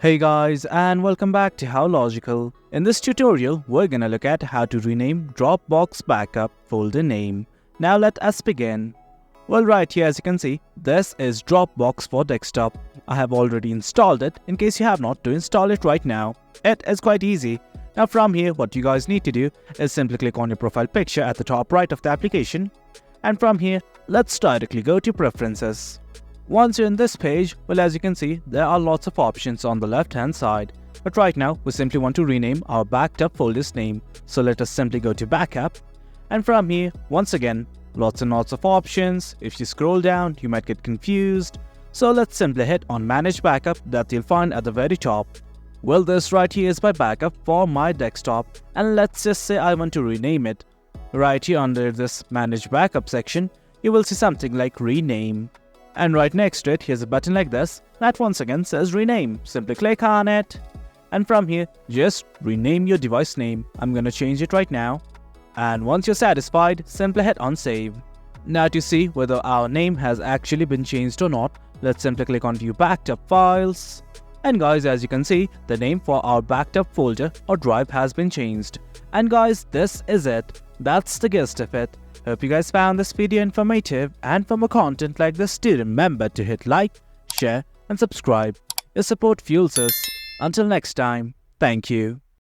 Hey guys, and welcome back to How Logical. In this tutorial, we're gonna look at how to rename Dropbox backup folder name. Now let us begin. Well, right here as you can see, this is Dropbox for desktop. I have already installed it. In case you have not, to install it right now. It is quite easy. Now from here, what you guys need to do is simply click on your profile picture at the top right of the application. And from here, let's directly go to Preferences. Once you're in this page, well, as you can see, there are lots of options on the left hand side. But right now, we simply want to rename our backed up folder's name. So let us simply go to Backup. And from here, once again, lots and lots of options. If you scroll down, you might get confused. So let's simply hit on Manage Backup that you'll find at the very top. Well, this right here is my backup for my desktop. And let's just say I want to rename it. Right here under this Manage Backup section, you will see something like Rename. And right next to it, here's a button like this that once again says Rename. Simply click on it. And from here, just rename your device name. I'm gonna change it right now. And once you're satisfied, simply hit on Save. Now to see whether our name has actually been changed or not, let's simply click on View Backed Up Files. And guys, as you can see, the name for our backed up folder or drive has been changed. And guys, this is it. That's the gist of it. Hope you guys found this video informative, and for more content like this, do remember to hit like, share and subscribe. Your support fuels us. Until next time, thank you.